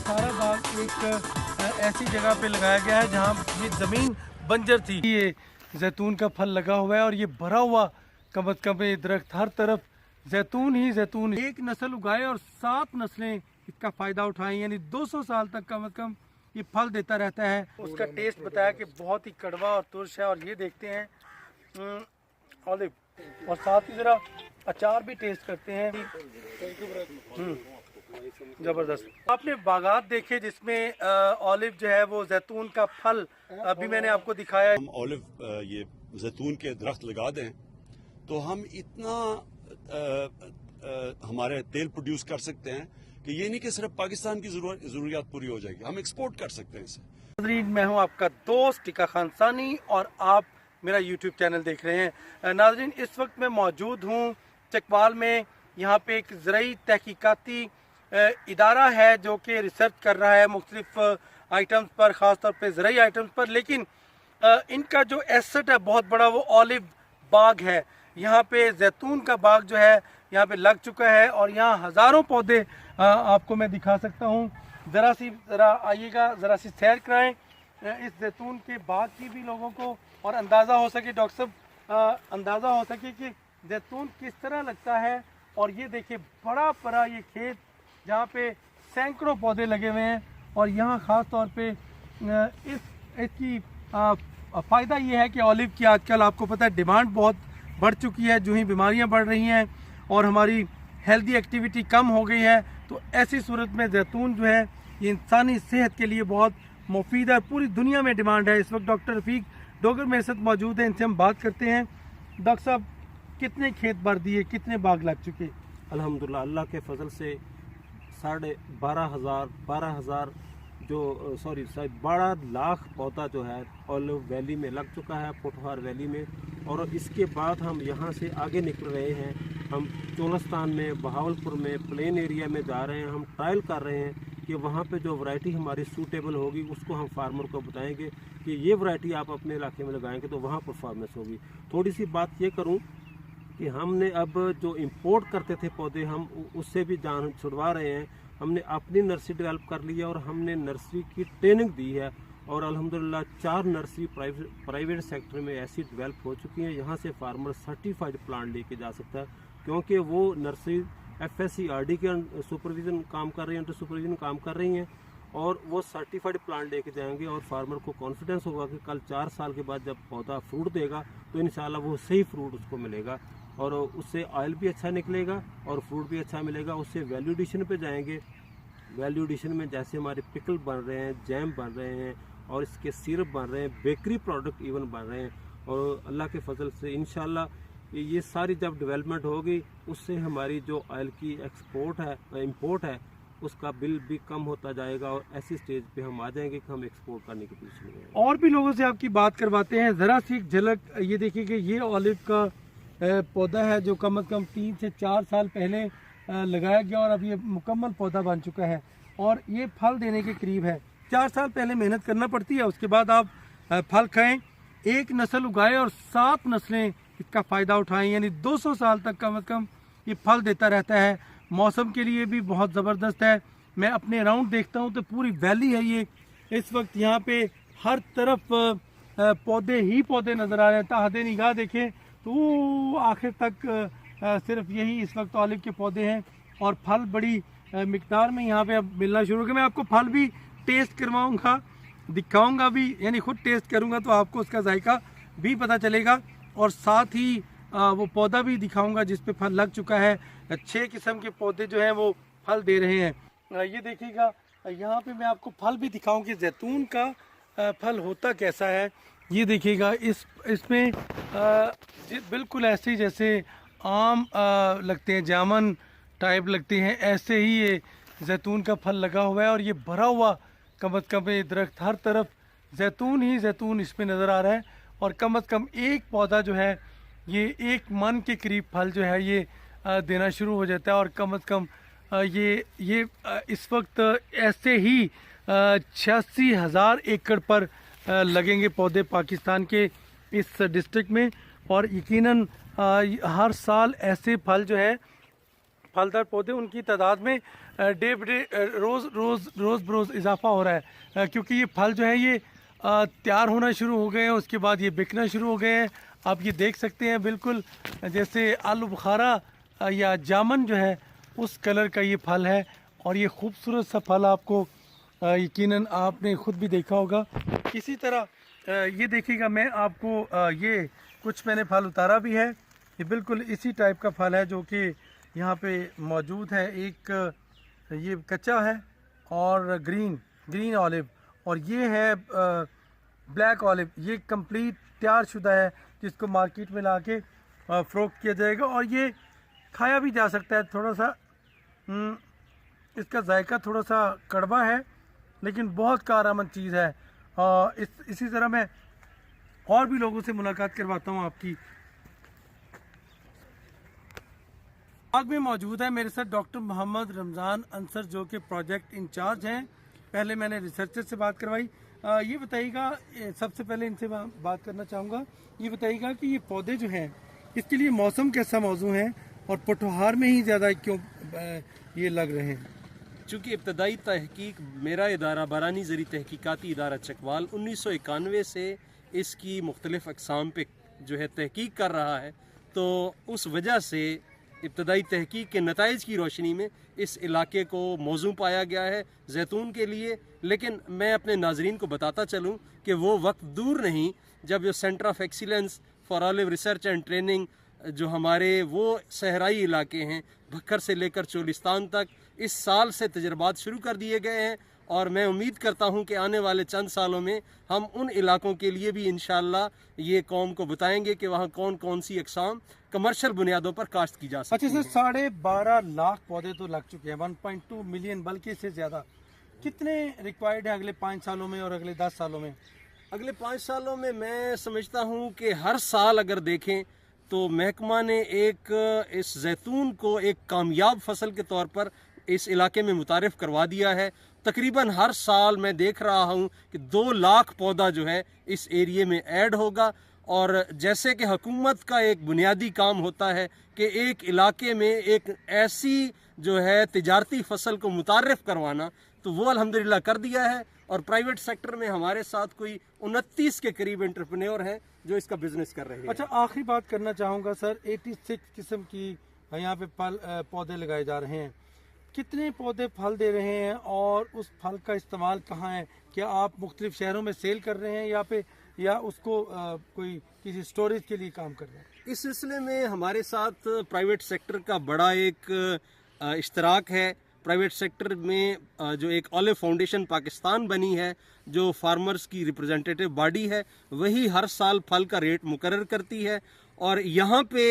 सारा बाग एक ऐसी जगह पे लगाया गया है जहाँ ये ज़मीन बंजर थी। ये जैतून का फल लगा हुआ है और ये भरा हुआ कम अज़ कम ये दरख्त हर तरफ जैतून ही जैतून। एक नस्ल उगाए और 7 नस्लें इसका फ़ायदा उठाएं, यानी 200 साल तक कम अज़ कम ये फल देता रहता है। उसका टेस्ट बताया कि बहुत ही कड़वा और तुर्श है। और ये देखते हैं ऑलिव, और साथ ही ज़रा अचार भी टेस्ट करते हैं। जबरदस्त। आपने बागात देखे जिसमें ऑलिव जो है वो जैतून का फल अभी मैंने आपको दिखाया। हम ऑलिव ये जैतून के दरख्त लगा दें तो हम इतना हमारे तेल प्रोड्यूस कर सकते हैं कि ये नहीं कि सिर्फ पाकिस्तान की जरूरियात पूरी हो जाएगी, हम एक्सपोर्ट कर सकते हैं इसे। नाज़रीन, मैं हूं आपका दोस्त टिका खान सानी और आप मेरा यूट्यूब चैनल देख रहे हैं। नाज़रीन, इस वक्त मैं मौजूद हूं चकवाल में। यहाँ पे एक ज़राई तहकीकाती इदारा है जो कि रिसर्च कर रहा है मुख्तलिफ आइटम्स पर, ख़ास तौर पे ज़राई आइटम्स पर। लेकिन इनका जो एसेट है बहुत बड़ा, वो ऑलिव बाग है। यहाँ पे जैतून का बाग जो है यहाँ पे लग चुका है और यहाँ हज़ारों पौधे आपको मैं दिखा सकता हूँ। ज़रा आइएगा, ज़रा सी सैर कराएं इस जैतून के बाग की भी लोगों को, और अंदाज़ा हो सके डॉक्टर साहब, अंदाज़ा हो सके कि जैतून किस तरह लगता है। और ये देखिए बड़ा बड़ा ये खेत जहाँ पे सैकड़ों पौधे लगे हुए हैं। और यहाँ ख़ास तौर पे इसकी फ़ायदा ये है कि ऑलिव की आजकल आपको पता है डिमांड बहुत बढ़ चुकी है। जो ही बीमारियाँ बढ़ रही हैं और हमारी हेल्दी एक्टिविटी कम हो गई है, तो ऐसी सूरत में जैतून जो है ये इंसानी सेहत के लिए बहुत मुफीद है। पूरी दुनिया में डिमांड है। इस वक्त डॉक्टर रफ़ीक डोगर मेरे साथ मौजूद हैं, इनसे हम बात करते हैं। डॉक्टर साहब, कितने खेत भर दिए, कितने बाग लग चुके? अल्हम्दुलिल्लाह, अल्लाह के फजल से 12,500 12 लाख पौधा जो है ऑलिव वैली में लग चुका है, पोठहार वैली में। और इसके बाद हम यहाँ से आगे निकल रहे हैं। हम चोलस्तान में, बहावलपुर में, प्लेन एरिया में जा रहे हैं। हम ट्रायल कर रहे हैं कि वहाँ पे जो वैरायटी हमारी सूटेबल होगी उसको हम फार्मर को बताएंगे कि ये वैरायटी आप अपने इलाके में लगाएंगे तो वहाँ परफॉर्मेंस होगी। थोड़ी सी बात ये करूँ कि हमने अब जो इंपोर्ट करते थे पौधे, हम उससे भी जान छुड़वा रहे हैं। हमने अपनी नर्सरी डेवलप कर ली है और हमने नर्सरी की ट्रेनिंग दी है। और अल्हम्दुलिल्लाह 4 नर्सरी प्राइवेट सेक्टर में ऐसी डेवलप हो चुकी हैं, यहाँ से फार्मर सर्टिफाइड प्लांट लेके जा सकता है, क्योंकि वो नर्सरी FSC-RD के सुपरविज़न काम कर रही हैं, अंडर सुपरविज़न काम कर रही हैं। और वो सर्टिफाइड प्लांट लेके जाएंगे और फार्मर को कॉन्फिडेंस होगा कि कल 4 साल के बाद जब पौधा फ्रूट देगा तो इंशाल्लाह वो सही फ्रूट उसको मिलेगा और उससे ऑयल भी अच्छा निकलेगा और फ्रूट भी अच्छा मिलेगा। उससे वैल्यू एडिशन पे जाएंगे। वैल्यू एडिशन में जैसे हमारे पिकल बन रहे हैं, जैम बन रहे हैं और इसके सिरप बन रहे हैं, बेकरी प्रोडक्ट इवन बन रहे हैं। और अल्लाह के फजल से इंशाल्लाह ये सारी जब डेवलपमेंट होगी उससे हमारी जो ऑयल की एक्सपोर्ट है, इंपोर्ट है, उसका बिल भी कम होता जाएगा और ऐसी स्टेज पे हम आ जाएंगे कि हम एक्सपोर्ट करने की पोजीशन में। और भी लोगों से आपकी बात करवाते हैं। ज़रा सी झलक ये देखिए कि ये ऑलिव का पौधा है जो कम से कम 3 से 4 साल पहले लगाया गया और अब ये मुकम्मल पौधा बन चुका है और ये फल देने के करीब है। 4 साल पहले मेहनत करना पड़ती है, उसके बाद आप फल खाएं। एक नस्ल उगाए और 7 नस्लें इसका फ़ायदा उठाएं, यानी 200 साल तक कम से कम ये फल देता रहता है। मौसम के लिए भी बहुत ज़बरदस्त है। मैं अपने राउंड देखता हूँ तो पूरी वैली है ये। इस वक्त यहाँ पे हर तरफ पौधे ही पौधे नज़र आ रहे हैं। ताहदे निगाह देखें तो आखिर तक सिर्फ यही इस वक्त ऑलिव के पौधे हैं और फल बड़ी मिकदार में यहाँ पे अब मिलना शुरू हो गया। मैं आपको फल भी टेस्ट करवाऊँगा, दिखाऊँगा भी, यानी खुद टेस्ट करूँगा तो आपको उसका जायका भी पता चलेगा और साथ ही वो पौधा भी दिखाऊंगा जिस पे फल लग चुका है। 6 किस्म के पौधे जो हैं वो फल दे रहे हैं। ये देखिएगा, यहाँ पे मैं आपको फल भी दिखाऊं कि जैतून का फल होता कैसा है। ये देखिएगा, इसमें बिल्कुल ऐसे जैसे आम लगते हैं, जामुन टाइप लगते हैं, ऐसे ही ये जैतून का फल लगा हुआ है और ये भरा हुआ कम अज़ कम ये दरख्त हर तरफ जैतून ही जैतून इसमें नज़र आ रहा है। और कम अज़ कम एक पौधा जो है ये 1 मन के करीब फल जो है ये देना शुरू हो जाता है। और कम अज़ कम ये इस वक्त ऐसे ही 86,000 एकड़ पर लगेंगे पौधे पाकिस्तान के इस डिस्ट्रिक्ट में। और यकीनन हर साल ऐसे फल जो है फलदार पौधे, उनकी तादाद में डे बे डे रोज़ बरोज़ इजाफा हो रहा है, क्योंकि ये फल जो है ये तैयार होना शुरू हो गए हैं, उसके बाद ये बिकना शुरू हो गए हैं। आप ये देख सकते हैं बिल्कुल जैसे आलू बुखारा या जामन जो है उस कलर का ये फल है। और ये खूबसूरत सा फल आपको यकीनन आपने ख़ुद भी देखा होगा। इसी तरह ये देखिएगा, मैं आपको ये कुछ मैंने फल उतारा भी है, ये बिल्कुल इसी टाइप का फल है जो कि यहाँ पे मौजूद है। एक ये कच्चा है और ग्रीन ऑलिव, और ये है ब्लैक ऑलिव। ये कंप्लीट तैयार शुदा है जिसको मार्केट में लाके फ़रोख्त किया जाएगा, और ये खाया भी जा सकता है। थोड़ा सा इसका जायका थोड़ा सा कड़वा है, लेकिन बहुत कारआमद चीज़ है। इसी तरह मैं और भी लोगों से मुलाकात करवाता हूँ आपकी। बाग में मौजूद है मेरे साथ डॉक्टर मोहम्मद रमज़ान अंसर, जो कि प्रोजेक्ट इंचार्ज हैं। पहले मैंने रिसर्चर से बात करवाई। ये बताइएगा, सबसे पहले इनसे बात करना चाहूँगा, ये बताइएगा कि ये पौधे जो हैं इसके लिए मौसम कैसा मौजू है, और पोठोहार में ही ज़्यादा क्यों ये लग रहे हैं? चूँकि इब्तदाई तहकीक मेरा इदारा बरानी ज़री तहकीकाती इदारा चकवाल 1991 से इसकी मुख्तलिफ़ अक़साम पे जो है तहकीक कर रहा है, तो उस वजह से इब्तदाई तहकीक के नताइज की रोशनी में इस इलाके को मौजू पाया गया है जैतून के लिए। लेकिन मैं अपने नाजरीन को बताता चलूँ कि वो वक्त दूर नहीं जब जो centre of excellence for olive research and training जो हमारे वो सहराई इलाके हैं भक्कर से लेकर चोलिस्तान तक, इस साल से तजर्बात शुरू कर दिए गए हैं। और मैं उम्मीद करता हूं कि आने वाले चंद सालों में हम उन इलाकों के लिए भी इंशाअल्लाह ये कौम को बताएंगे कि वहाँ कौन कौन सी अक़साम कमर्शियल बुनियादों पर काश्त की जा सकती है। अच्छा सर, 12.5 लाख पौधे तो लग चुके हैं, 1.2 मिलियन बल्कि इससे ज़्यादा। कितने रिक्वायर्ड है अगले 5 सालों में और अगले 10 सालों में? अगले 5 सालों में मैं समझता हूँ कि हर साल अगर देखें तो महकमा ने इस जैतून को एक कामयाब फसल के तौर पर इस इलाके में मुतारिफ करवा दिया है। तकरीबन हर साल मैं देख रहा हूँ कि 2 लाख पौधा जो है इस एरिए में ऐड होगा। और जैसे कि हुकूमत का एक बुनियादी काम होता है कि एक इलाके में एक ऐसी जो है तिजारती फसल को मुतारिफ करवाना, तो वो अल्हम्दुलिल्लाह कर दिया है। और प्राइवेट सेक्टर में हमारे साथ कोई 29 के करीब एंटरप्रेन्योर हैं जो इसका बिजनेस कर रहे हैं। अच्छा, आखिरी बात करना चाहूँगा सर, 86 किस्म की यहाँ पे पौधे लगाए जा रहे हैं, कितने पौधे फल दे रहे हैं और उस फल का इस्तेमाल कहाँ है? क्या आप मुख्तलिफ शहरों में सेल कर रहे हैं या उसको कोई किसी स्टोरेज के लिए काम कर रहे हैं? इस सिलसिले में हमारे साथ प्राइवेट सेक्टर का बड़ा एक इश्तराक है। प्राइवेट सेक्टर में जो एक ऑलिव फाउंडेशन पाकिस्तान बनी है, जो फार्मर्स की रिप्रेजेंटेटिव बॉडी है, वही हर साल फल का रेट मुकर्रर करती है। और यहाँ पे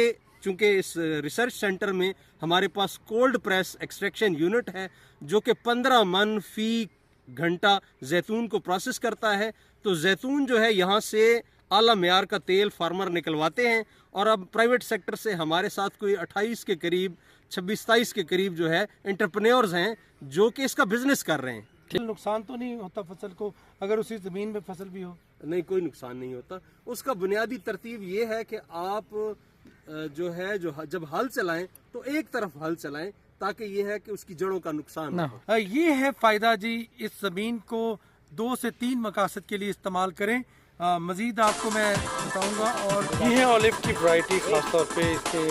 चूँकि इस रिसर्च सेंटर में हमारे पास कोल्ड प्रेस एक्सट्रैक्शन यूनिट है जो कि 15 मन फी घंटा जैतून को प्रोसेस करता है। तो जैतून जो है यहाँ से आला मेयार का तेल फार्मर निकलवाते हैं। और अब प्राइवेट सेक्टर से हमारे साथ कोई 28 के करीब 26-27 के करीब जो है एंटरप्रेन्योर्स हैं जो कि इसका बिजनेस कर रहे हैं। नुकसान तो नहीं होता फसल को अगर उसी ज़मीन में फसल भी हो? नहीं, कोई नुकसान नहीं होता। उसका बुनियादी तरतीब ये है कि आप जो है जब हल चलाएं तो एक तरफ हल चलाएं ताकि ये है कि उसकी जड़ों का नुकसान ना हो। ये है फ़ायदा जी, इस ज़मीन को 2 से 3 मकासद के लिए इस्तेमाल करें। मज़ीद आपको मैं बताऊंगा। और ये है ऑलिव की वैरायटी, ख़ास तौर पे इसके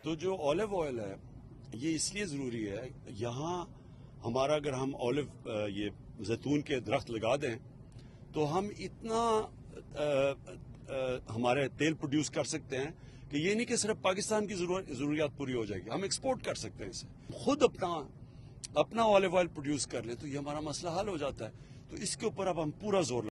तो जो ऑलिव ऑयल है ये इसलिए ज़रूरी है, यहाँ हमारा अगर हम ऑलिव ये जैतून के दरख्त लगा दें तो हम इतना हमारे तेल प्रोड्यूस कर सकते हैं कि ये नहीं कि सिर्फ पाकिस्तान की ज़रूरियात पूरी हो जाएगी, हम एक्सपोर्ट कर सकते हैं इसे। खुद अपना ऑलिव ऑयल प्रोड्यूस कर लें तो ये हमारा मसला हल हो जाता है। तो इसके ऊपर अब हम पूरा जोर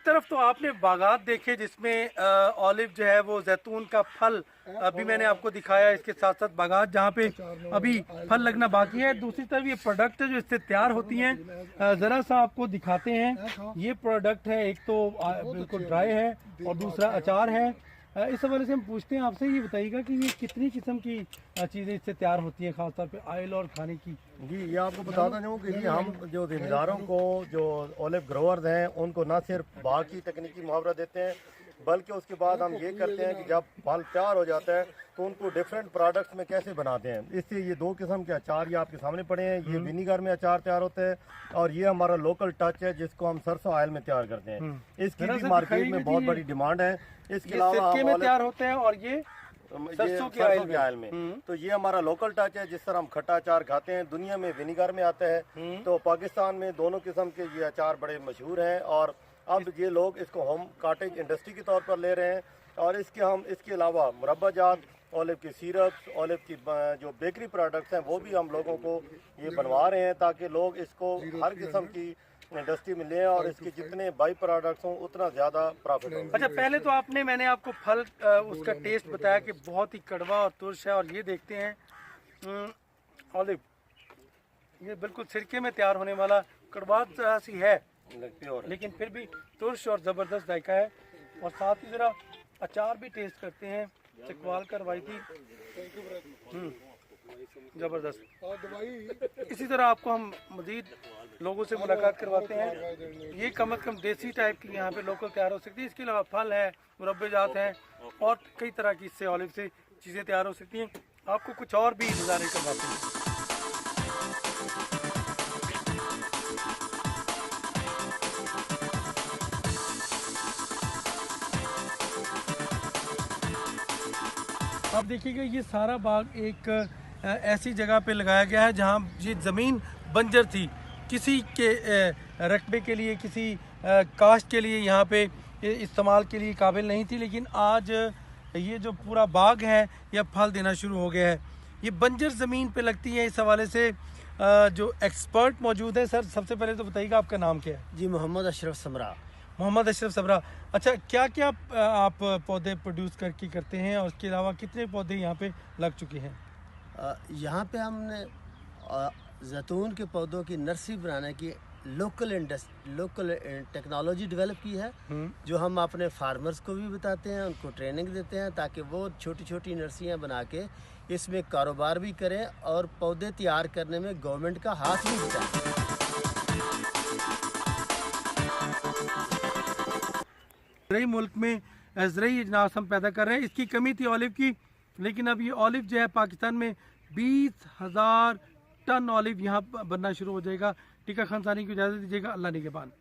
तरफ तो आपने बागात देखे जिसमें ऑलिव जो है वो जैतून का फल अभी मैंने आपको दिखाया, इसके साथ साथ बागात जहाँ पे अभी फल लगना बाकी है। दूसरी तरफ ये प्रोडक्ट जो इससे तैयार होती हैं, ज़रा सा आपको दिखाते हैं। ये प्रोडक्ट है, एक तो बिल्कुल ड्राई है और दूसरा अचार है। इस हवाले से हम पूछते हैं आपसे, ये बताइएगा कि ये कितनी किस्म की चीज़ें इससे तैयार होती हैं, खासतौर पे ऑयल और खाने की? जी, ये आपको बताता जाऊँ कि जी हम जो ज़िम्मेदारों को, जो ऑलिव ग्रोवर्स हैं, उनको ना सिर्फ बाग की तकनीकी मुहावरा देते हैं, बल्कि उसके बाद हम ये करते हैं कि जब फल तैयार हो जाता है तो उनको डिफरेंट प्रोडक्ट्स में कैसे बनाते हैं। इससे ये 2 किस्म के अचार ये आपके सामने पड़े हैं। ये विनीगर में अचार तैयार होता है और ये हमारा लोकल टच है जिसको हम सरसों ऑयल में तैयार करते हैं। इसकी भी मार्केट में बहुत बड़ी डिमांड है। इसके अलावा सिरके में तैयार होते हैं और ये सरसों के ऑयल में। तो ये हमारा लोकल टच है, जिस तरह हम खट्टा अचार खाते हैं, दुनिया में विनीगर में आता है। तो पाकिस्तान में दोनों किस्म के ये अचार बड़े मशहूर हैं और अब ये लोग इसको होम काटेज इंडस्ट्री के तौर पर ले रहे हैं। और इसके अलावा मुरब्बाजात, ऑलिव की सिरप्स, ऑलिव की जो बेकरी प्रोडक्ट्स हैं वो भी हम लोगों को ये बनवा रहे हैं ताकि लोग इसको हर किस्म की इंडस्ट्री में लें और इसके जितने बाई प्रोडक्ट्स हों उतना ज़्यादा प्रॉफिट होगा। अच्छा, पहले तो मैंने आपको फल उसका टेस्ट बताया कि बहुत ही कड़वा और तुर्श है, और ये देखते हैं ऑलिव, ये बिल्कुल सिरके में तैयार होने वाला कड़वा सी है, लेकिन फिर भी तुर्श और ज़बरदस्त जायका है। और साथ ही ज़रा अचार भी टेस्ट करते हैं, चकवाल का रवायती, ज़बरदस्त। इसी तरह आपको हम मज़ीद लोगों से मुलाकात करवाते हैं। ये कम अज़ कम देसी टाइप की यहाँ पे लोकल तैयार हो सकती है। इसके अलावा फल है, मुरब्बेजात हैं और कई तरह की इससे ऑलिव से चीज़ें तैयार हो सकती हैं। आपको कुछ और भी नज़ारे करवाते हैं। आप देखिएगा ये सारा बाग एक ऐसी जगह पे लगाया गया है जहाँ ये ज़मीन बंजर थी, किसी के रकबे के लिए, किसी काश्त के लिए यहाँ पे इस्तेमाल के लिए काबिल नहीं थी। लेकिन आज ये जो पूरा बाग है यह फल देना शुरू हो गया है। ये बंजर ज़मीन पे लगती है। इस हवाले से जो एक्सपर्ट मौजूद है, सर सबसे पहले तो बताइएगा आपका नाम क्या है? जी, मोहम्मद अशरफ समरा। मोहम्मद अशरफ सबरा। अच्छा, क्या क्या आप पौधे प्रोड्यूस करते हैं और उसके अलावा कितने पौधे यहाँ पे लग चुके हैं? यहाँ पे हमने जैतून के पौधों की नर्सरी बनाने की लोकल टेक्नोलॉजी डेवलप की है, जो हम अपने फार्मर्स को भी बताते हैं, उनको ट्रेनिंग देते हैं ताकि वो छोटी छोटी नर्सरियाँ बना के इसमें कारोबार भी करें और पौधे तैयार करने में गवर्नमेंट का हाथ भी बचाएं। ज़रूरी मुल्क में ज़रूरी अजनास हम पैदा कर रहे हैं। इसकी कमी थी ऑलिव की, लेकिन अब ये ऑलिव जो है पाकिस्तान में 20,000 टन ऑलिव यहाँ बनना शुरू हो जाएगा। टीका खानसानी की इजाज़त दीजिएगा। अल्लाह निगहबान।